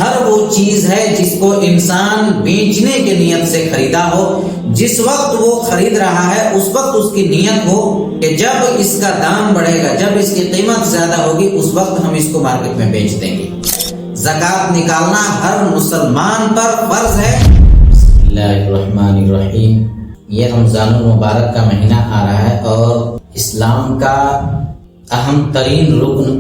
ہر وہ چیز ہے جس کو انسان بیچنے کے نیت سے خریدا ہو، جس وقت وہ خرید رہا ہے اس وقت اس کی نیت ہو کہ جب اس کا دام بڑھے گا، جب اس کی قیمت زیادہ ہوگی، اس وقت ہم اس کو مارکیٹ میں بیچ دیں گے۔ زکوٰۃ نکالنا ہر مسلمان پر فرض ہے۔ بسم اللہ الرحمن الرحیم۔ یہ رمضان المبارک کا مہینہ آ رہا ہے اور اسلام کا اہم ترین رکن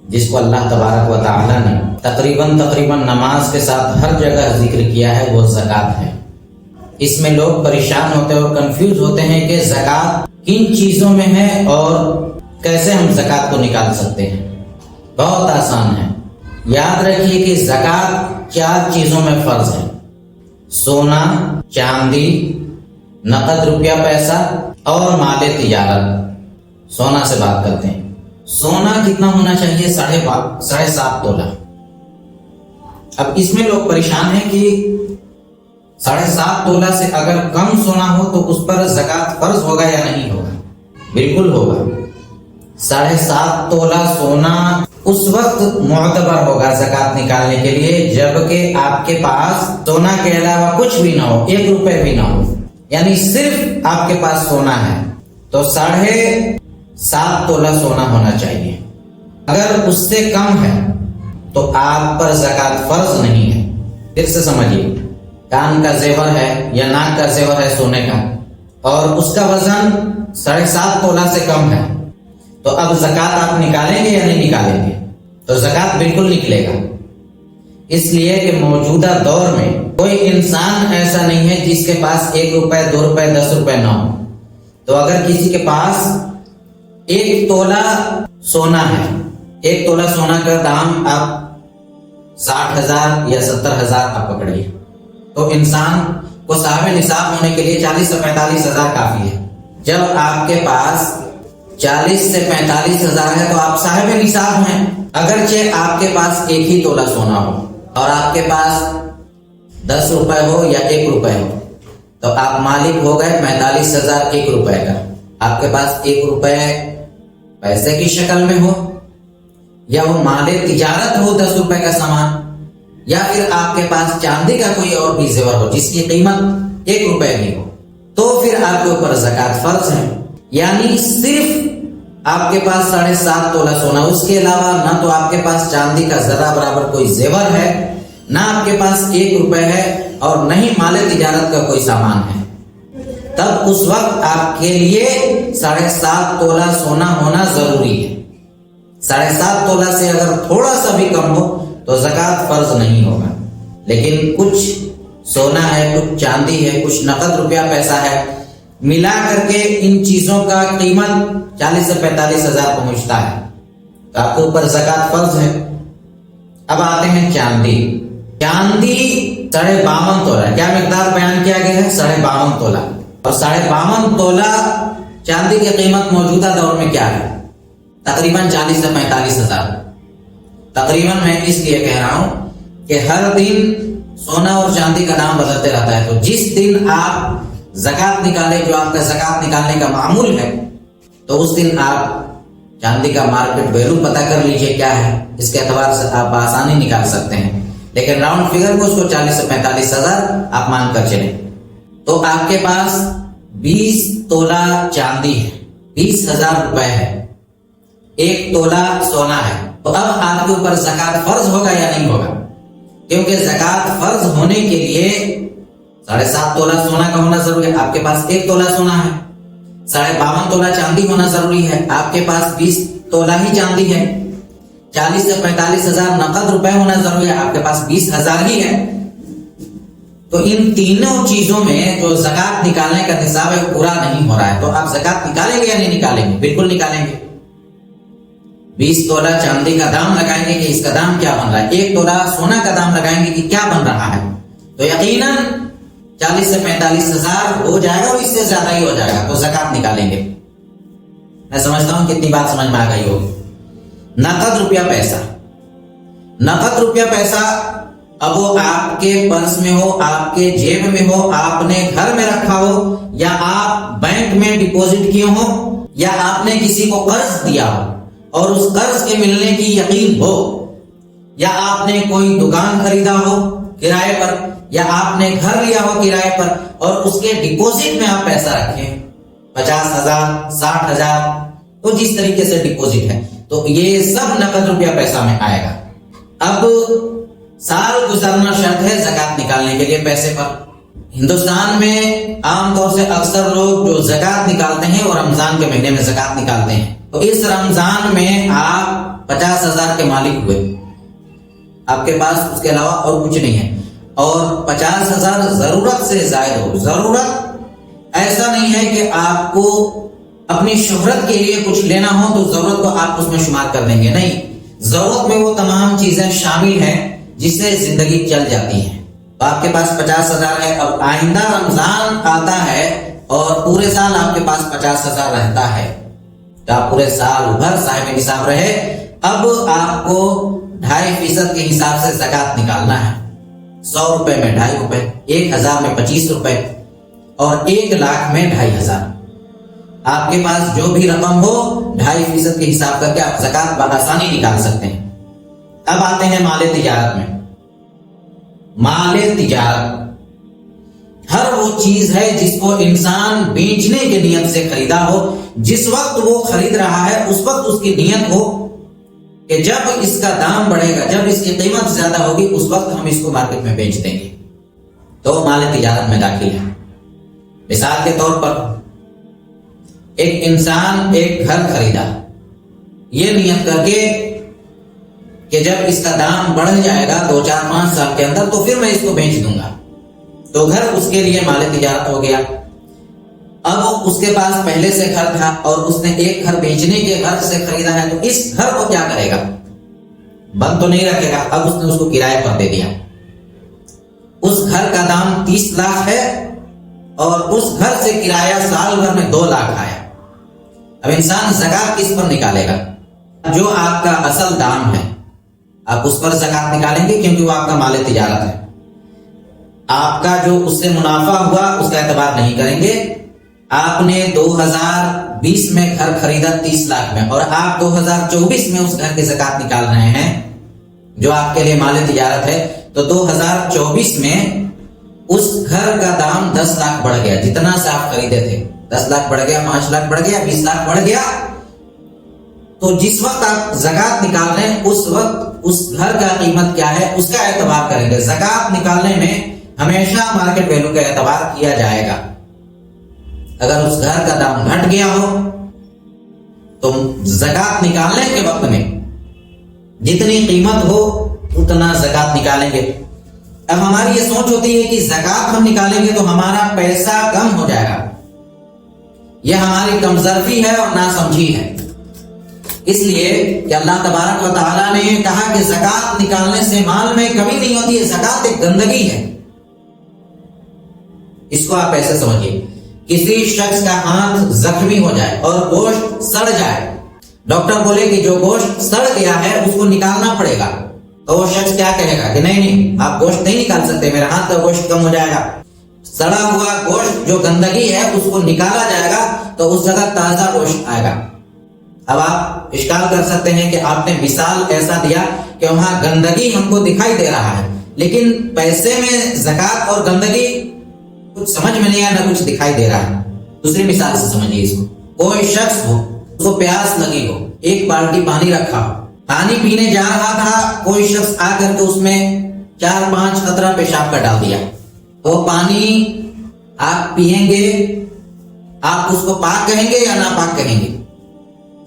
جس کو اللہ تبارک و تعالی نے تقریباً نماز کے ساتھ ہر جگہ ذکر کیا ہے، وہ زکوٰۃ ہے۔ اس میں لوگ پریشان ہوتے ہیں اور کنفیوز ہوتے ہیں کہ زکوٰۃ کن چیزوں میں ہے اور کیسے ہم زکوٰۃ کو نکال سکتے ہیں۔ بہت آسان ہے، یاد رکھیے کہ زکوٰۃ 4 چیزوں میں فرض ہے: سونا، چاندی، نقد روپیہ پیسہ اور مال تجارت۔ سونا سے بات کرتے ہیں۔ سونا کتنا ہونا چاہیے؟ 7.5 تولہ۔ اب اس میں لوگ پریشان ہیں کہ 7.5 تولہ سے اگر کم سونا ہو تو اس پر زکوٰۃ فرض ہوگا یا نہیں ہوگا؟ بالکل ہوگا۔ 7.5 تولہ سونا اس وقت معتبر ہوگا زکوٰۃ نکالنے کے لیے جبکہ آپ کے پاس سونا کے علاوہ کچھ بھی نہ ہو، 1 روپے بھی نہ ہو، یعنی صرف آپ کے پاس سونا ہے تو 7.5 تولہ سونا ہونا چاہیے۔ اگر اس سے کم ہے تو آپ پر زکوٰۃ فرض نہیں ہے۔ پھر سے سمجھیے، کان کا زیور ہے یا ناک کا زیور ہے سونے کا اور اس کا وزن 7.5 تولہ سے کم ہے تو اب زکوٰۃ آپ نکالیں گے یا نہیں نکالیں گے؟ تو زکوٰۃ بالکل نکلے گا، اس لیے کہ موجودہ دور میں کوئی انسان ایسا نہیں ہے جس کے پاس 1 روپے 2 روپے 10 روپے نہ ہو۔ تو اگر کسی کے پاس 1 تولہ سونا ہے، 1 تولہ سونا کا دام آپ 60,000 یا 70,000 آپ پکڑیے، تو انسان کو صاحب نصاب ہونے کے لیے 40 سے 45,000 کافی ہے۔ جب آپ کے پاس 40 سے 45,000 ہے تو آپ صاحب نصاب ہیں، اگرچہ آپ کے پاس 1 ہی تولہ سونا ہو اور آپ کے پاس 10 روپے ہو یا 1 روپے ہو تو آپ مالک ہو گئے 45,000 1 روپے کا۔ آپ کے پاس 1 روپے پیسے کی شکل میں ہو یا وہ مال تجارت ہو 10 روپے کا سامان، یا پھر آپ کے پاس چاندی کا کوئی اور بھی زیور ہو جس کی قیمت 1 روپے بھی ہو، تو پھر آپ کے اوپر زکوٰۃ فرض ہے۔ یعنی صرف آپ کے پاس 7.5 تولہ سونا، اس کے علاوہ نہ تو آپ کے پاس چاندی کا ذرہ برابر کوئی زیور ہے، نہ آپ کے پاس 1 روپے ہے اور نہ ہی مال تجارت کا کوئی سامان ہے، تب اس وقت آپ کے لیے 7.5 تولہ سونا ہونا ضروری ہے۔ 7.5 تولہ سے اگر تھوڑا سا بھی کم ہو تو زکوٰۃ فرض نہیں ہوگا، لیکن کچھ سونا ہے، کچھ چاندی ہے، کچھ نقد روپیہ پیسہ ہے، ملا کر کے ان چیزوں کا قیمت 40 سے 45,000 پہنچتا ہے تو آپ کے اوپر زکوٰۃ فرض ہے۔ اب آتے ہیں چاندی۔ چاندی 52.5 تولہ، کیا مقدار بیان کیا گیا ہے؟ 52.5 تولہ، اور 52.5 تولہ چاندی کی قیمت موجودہ دور میں کیا ہے؟ تقریباً 40 سے 45,000۔ تقریباً میں اس لیے کہہ رہا ہوں کہ ہر دن سونا اور چاندی کا دام بدلتے رہتا ہے، تو جس دن آپ زکوٰۃ نکالے، جو آپ کا زکوٰۃ نکالنے کا معمول ہے، تو اس دن آپ چاندی کا مارکیٹ ویلو پتہ کر لیجئے کیا ہے، اس کے اعتبار سے آپ بآسانی نکال سکتے ہیں، لیکن راؤنڈ فگر کو اس کو 40 سے 45,000 آپ مان کر چلیں۔ تو آپ کے پاس 20 تولہ چاندی ہے، 20,000 روپے ہے، 1 تولہ سونا ہے، تو اب آپ کے اوپر زکوٰۃ فرض ہوگا یا نہیں ہوگا؟ کیونکہ زکوٰۃ فرض ہونے کے لیے 7.5 تولہ سونا کا ہونا ضروری ہے، آپ کے پاس 1 تولہ سونا ہے، 52.5 تولہ چاندی ہونا ضروری ہے، آپ کے پاس 20 تولہ ہی چاندی ہے، 40 سے 45,000 نقد روپے ہونا ضروری ہے، آپ کے پاس 20,000 ہی ہے۔ تو ان تینوں چیزوں میں جو زکوٰۃ نکالنے کا نصاب ہے پورا نہیں ہو رہا ہے، تو آپ زکوٰۃ نکالیں گے یا نہیں نکالیں گے؟ بالکل نکالیں گے۔ 20 تولہ چاندی کا دام لگائیں گے کہ اس کا دام کیا بن رہا ہے، 1 تولہ سونا کا دام لگائیں گے کہ کیا بن رہا ہے، تو یقیناً 40 سے 45,000 ہو جائے گا اور اس سے زیادہ ہی ہو جائے گا، تو زکوٰۃ نکالیں گے۔ میں سمجھتا ہوں کتنی بات سمجھ میں آ گئی ہوگی۔ نقد روپیہ پیسہ، نقد روپیہ پیسہ اب وہ آپ کے پرس میں ہو، آپ کے جیب میں ہو، آپ نے گھر میں رکھا ہو، یا آپ بینک میں ڈپوزٹ کیے ہو، یا آپ نے کسی کو قرض دیا ہو اور اس قرض کے ملنے کی یقین ہو، یا آپ نے کوئی دکان خریدا ہو کرائے پر، یا آپ نے گھر لیا ہو کرائے پر اور اس کے ڈپوزٹ میں آپ پیسہ رکھیں 50,000 60,000، تو جس طریقے سے ڈپوزٹ ہے تو یہ سب نقد روپیہ پیسہ میں آئے گا۔ اب سال گزرنا شرط ہے زکات نکالنے کے لیے پیسے پر۔ ہندوستان میں عام طور سے اکثر لوگ جو زکات نکالتے ہیں وہ رمضان کے مہینے میں زکات نکالتے ہیں، تو اس رمضان میں آپ 50,000 کے مالک ہوئے، آپ کے پاس اس کے علاوہ اور کچھ نہیں ہے، اور 50,000 ضرورت سے زائد ہو۔ ضرورت ایسا نہیں ہے کہ آپ کو اپنی شہرت کے لیے کچھ لینا ہو تو ضرورت کو آپ اس میں شمار کر دیں گے، نہیں، ضرورت میں وہ تمام چیزیں شامل ہیں جس سے زندگی چل جاتی ہے۔ تو آپ کے پاس 50,000 ہے، اب آئندہ رمضان آتا ہے اور پورے سال آپ کے پاس 50,000 رہتا ہے، تو آپ پورے سال بھر صاحب نصاب رہے۔ اب آپ کو 2.5% کے حساب سے زکات نکالنا ہے۔ 100 روپے میں 2.5 روپے، 1,000 میں 25 روپے اور 1,00,000 میں 2,500۔ آپ کے پاس جو بھی رقم ہو 2.5% کے حساب کر کے آپ زکات بآسانی نکال سکتے ہیں۔ اب آتے ہیں مال تجارت میں۔ مال تجارت ہر وہ چیز ہے جس کو انسان بیچنے کے نیت سے خریدا ہو، جس وقت وہ خرید رہا ہے اس وقت اس کی نیت ہو کہ جب اس کا دام بڑھے گا، جب اس کی قیمت زیادہ ہوگی، اس وقت ہم اس کو مارکیٹ میں بیچ دیں گے، تو مال تجارت میں داخل ہے۔ مثال کے طور پر ایک انسان ایک گھر خریدا یہ نیت کر کے کہ جب اس کا دام بڑھ جائے گا 2 4 5 سال کے اندر تو پھر میں اس کو بیچ دوں گا، تو گھر اس کے لیے مال تجارت ہو گیا۔ اب اس کے پاس پہلے سے گھر تھا اور اس نے ایک گھر بیچنے کے گھر سے خریدا ہے، تو اس گھر کو کیا کرے گا؟ بند تو نہیں رکھے گا، اب اس نے اس کو کرائے پر دے دیا۔ اس گھر کا دام 30 لاکھ ہے اور اس گھر سے کرایہ سال بھر میں 2 لاکھ آیا۔ اب انسان زکات کس پر نکالے گا؟ جو آپ کا اصل دام ہے آپ اس پر زکات نکالیں گے، کیونکہ وہ آپ کا مال تجارت ہے۔ آپ کا جو اس سے منافع ہوا اس کا اعتبار نہیں کریں گے۔ آپ نے 2020 میں گھر خریدا 30 لاکھ میں اور آپ 2024 میں اس گھر کی زکات نکال رہے ہیں جو آپ کے لیے مال تجارت ہے، تو 2024 میں اس گھر کا دام 10 لاکھ بڑھ گیا، جتنا سے آپ خریدے تھے 10 لاکھ بڑھ گیا، 5 لاکھ بڑھ گیا، 20 لاکھ بڑھ گیا۔ تو جس وقت آپ زکات نکال رہے ہیں اس وقت اس گھر کا قیمت کیا ہے اس کا اعتبار کریں گے۔ زکات نکالنے میں ہمیشہ مارکیٹ ویلو کا اعتبار کیا جائے گا۔ اگر اس گھر کا دام گھٹ گیا ہو تو زکات نکالنے کے وقت میں جتنی قیمت ہو اتنا زکات نکالیں گے۔ اب ہماری یہ سوچ ہوتی ہے کہ زکات ہم نکالیں گے تو ہمارا پیسہ کم ہو جائے گا، یہ ہماری کمزرفی ہے اور ناسمجھی ہے، اس لیے کہ اللہ تبارک و تعالیٰ نے کہا کہ زکات نکالنے سے مال میں کمی نہیں ہوتی ہے، زکات ایک گندگی ہے۔ اس کو آپ ایسے سمجھیے، کسی شخص کا ہاتھ زخمی ہو جائے اور گوشت سڑ جائے، ڈاکٹر بولے کہ جو گوشت سڑ گیا ہے اس کو نکالنا پڑے گا، تو وہ شخص کیا کہے گا کہ نہیں آپ گوشت نہیں نکال سکتے، میرا ہاتھ کا گوشت کم ہو جائے گا۔ سڑا ہوا گوشت جو گندگی ہے اس کو نکالا جائے گا تو اس جگہ تازہ گوشت آئے گا۔ اب آپ اشکال کر سکتے ہیں کہ آپ نے مثال ایسا دیا کہ وہاں گندگی ہم کو دکھائی دے رہا ہے، لیکن پیسے میں زکات اور گندگی کچھ سمجھ میں نہیں آیا، نہ کچھ دکھائی دے رہا ہے۔ دوسری مثال سے سمجھیے اس کو، کوئی شخص ہو اس کو پیاس لگی ہو، ایک بالٹی پانی رکھا ہو، پانی پینے جا رہا تھا، کوئی شخص آ کر کے اس میں 4 5 قطرہ پیشاب کا ڈال دیا، وہ پانی آپ پیئیں گے، آپ اس کو پاک کہیں گے یا ناپاک کہیں گے؟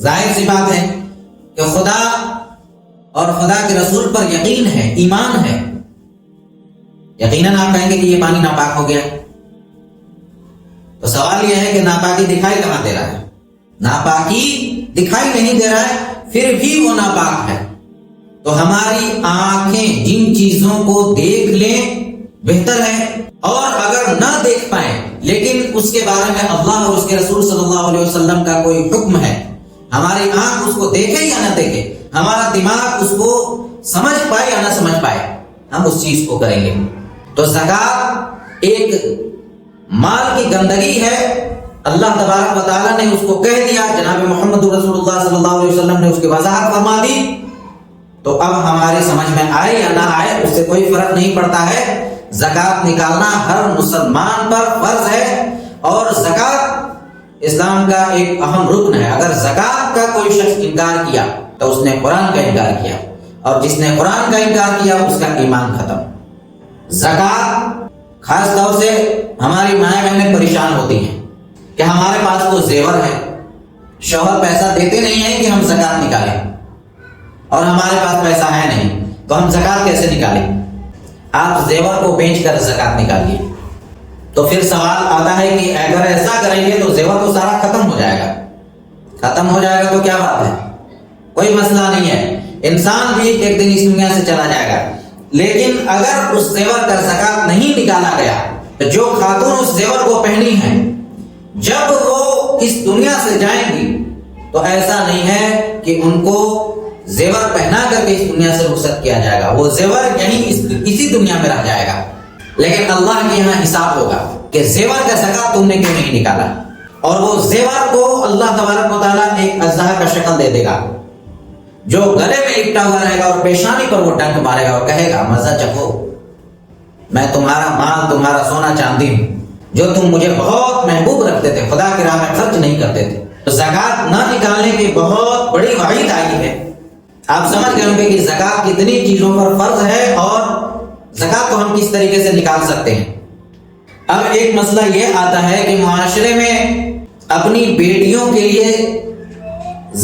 ظاہر سی بات ہے کہ خدا اور خدا کے رسول پر یقین ہے، ایمان ہے، یقیناً آپ کہیں گے کہ یہ پانی ناپاک ہو گیا۔ تو سوال یہ ہے کہ ناپاکی دکھائی کہاں دے رہا ہے؟ ناپاکی دکھائی نہیں دے رہا ہے، پھر بھی وہ ناپاک ہے۔ تو ہماری آنکھیں جن چیزوں کو دیکھ لیں بہتر ہے، اور اگر نہ دیکھ پائیں لیکن اس کے بارے میں اللہ اور اس کے رسول صلی اللہ علیہ وسلم کا کوئی حکم ہے، ہماری آنکھ اس کو دیکھے یا نہ دیکھے، ہمارا دماغ اس کو سمجھ پائے یا نہ سمجھ پائے، ہم اس چیز کو کریں گے۔ تو زکات ایک مال کی گندگی ہے، اللہ تبارک و تعالیٰ نے اس کو کہہ دیا، جناب محمد رسول اللہ صلی اللہ علیہ وسلم نے اس کی وضاحت فرما دی تو اب ہماری سمجھ میں آئے یا نہ آئے اس سے کوئی فرق نہیں پڑتا ہے، زکوٰۃ نکالنا ہر مسلمان پر فرض ہے، اور زکوٰۃ اسلام کا ایک اہم رکن ہے۔ اگر زکوٰۃ کا کوئی شخص انکار کیا تو اس نے قرآن کا انکار کیا، اور جس نے قرآن کا انکار کیا اس کا ایمان ختم۔ زکوٰۃ خاص طور سے ہماری مائیں بہنیں پریشان ہوتی ہیں کہ ہمارے پاس تو زیور ہے، شوہر پیسہ دیتے نہیں ہیں کہ ہم زکوٰۃ نکالیں، اور ہمارے پاس پیسہ ہے نہیں تو ہم زکوٰۃ کیسے نکالیں؟ آپ زیور کو بیچ کر زکوٰۃ نکالیے۔ تو پھر سوال آتا ہے کہ اگر ایسا کریں گے تو زیور تو سارا ختم ہو جائے گا، ختم ہو جائے گا تو کیا بات ہے، کوئی مسئلہ نہیں ہے، انسان بھی ایک دن اس دنیا سے چلا جائے گا، لیکن اگر اس زیور کا زکوٰۃ نہیں نکالا گیا تو جو خاتون اس زیور کو پہنی ہیں جب وہ اس دنیا سے جائیں گی تو ایسا نہیں ہے کہ ان کو زیور پہنا کر کے اس دنیا سے رخصت کیا جائے گا، وہ زیور یہیں اسی دنیا میں رہ جائے گا، لیکن اللہ کے یہاں حساب ہوگا کہ زیور کا زکوٰۃ تم نے کیوں نہیں نکالا، اور وہ زیور کو اللہ تبارک و تعالیٰ ایک اژدہا کا شکل دے دے گا جو گلے میں لپٹا ہوا رہے گا اور پیشانی پر وہ ڈنک مارے گا اور کہے گا مزہ چکھو، میں تمہارا مال، تمہارا سونا چاندی ہوں جو تم مجھے بہت محبوب رکھتے تھے، خدا کی راہ میں خرچ نہیں کرتے تھے۔ تو زکوٰۃ نہ نکالنے کی بہت بڑی وعید آئی ہے۔ آپ سمجھ گئے ہوں گے کہ زکوٰۃ کتنی چیزوں پر فرض ہے اور زکوٰۃ کو ہم کس طریقے سے نکال سکتے ہیں۔ اب ایک مسئلہ یہ آتا ہے کہ معاشرے میں اپنی بیٹیوں کے لیے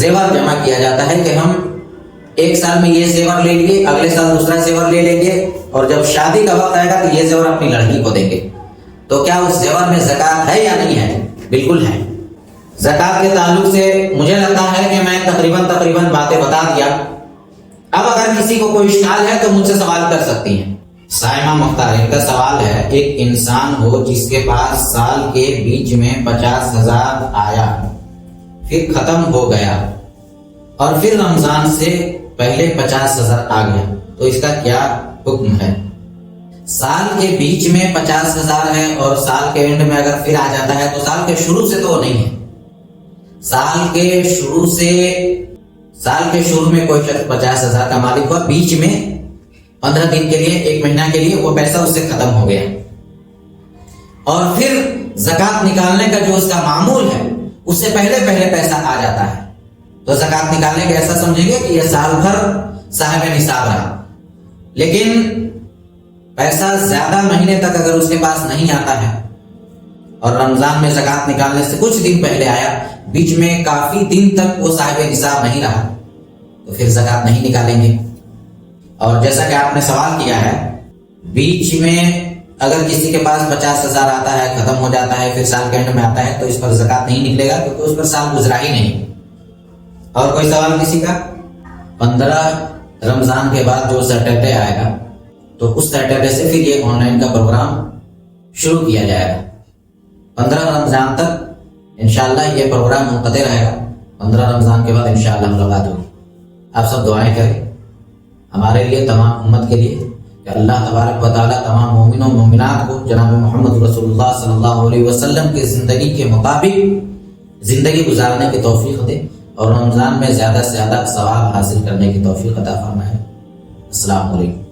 زیور جمع کیا جاتا ہے کہ ہم ایک سال میں یہ زیور لے لیے، اگلے سال دوسرا زیور لے لیں گے، اور جب شادی کا وقت آئے گا تو یہ زیور اپنی لڑکی کو دیں گے۔ تو کیا اس زیور میں زکوٰۃ ہے یا نہیں ہے؟ بالکل ہے۔ زکوٰۃ کے تعلق سے مجھے لگتا ہے کہ میں تقریباً باتیں بتا دیا۔ اب اگر کسی کو کوئی اشکال ہے تو مجھ سے سوال کر سکتی ہیں۔ سائمہ مختار کا سوال ہے، ایک انسان ہو جس کے پاس سال کے بیچ میں 50,000 آیا، پھر ختم ہو گیا، اور پھر رمضان سے پہلے 50,000 آ گیا، تو اس کا کیا حکم ہے؟ سال کے بیچ میں 50,000 ہے اور سال کے اینڈ میں اگر پھر آ جاتا ہے تو سال کے شروع سے تو نہیں ہے، سال کے شروع میں کوئی شخص 50,000 کا مالک ہوا، بیچ میں 15 دن کے لیے، ایک مہینہ کے لیے وہ پیسہ اس سے ختم ہو گیا، اور پھر زکوٰۃ نکالنے کا جو اس کا معمول ہے اس سے پہلے پیسہ آ جاتا ہے، تو زکوٰۃ نکالنے کے ایسا سمجھیں گے کہ یہ سال بھر صاحب نصاب رہا، لیکن پیسہ زیادہ مہینے تک اگر اس کے پاس نہیں آتا ہے اور رمضان میں زکوٰۃ نکالنے سے کچھ دن پہلے آیا، بیچ میں کافی دن تک وہ صاحب نصاب نہیں رہا، تو پھر زکوٰۃ نہیں نکالیں گے۔ اور جیسا کہ آپ نے سوال کیا ہے، بیچ میں اگر کسی کے پاس 50,000 آتا ہے، ختم ہو جاتا ہے، پھر سال کے اینڈ میں آتا ہے، تو اس پر زکوٰۃ نہیں نکلے گا کیونکہ اس پر سال گزرا ہی نہیں۔ اور کوئی سوال کسی کا؟ 15 رمضان کے بعد جو سیٹرڈے آئے گا تو اس سیٹرڈے سے پھر یہ آن لائن کا پروگرام شروع کیا جائے گا، 15 رمضان تک انشاءاللہ یہ پروگرام منقطع رہے گا، 15 رمضان کے بعد انشاءاللہ ملاقات ہوگی۔ آپ سب دعائیں کریں ہمارے لیے، تمام امت کے لیے، کہ اللہ تبارک و تعالیٰ تمام مومنوں مومنات کو جناب محمد رسول اللہ صلی اللہ علیہ وسلم کی زندگی کے مطابق زندگی گزارنے کی توفیق دے، اور رمضان میں زیادہ سے زیادہ ثواب حاصل کرنے کی توفیق عطا فرمائے۔ السلام علیکم۔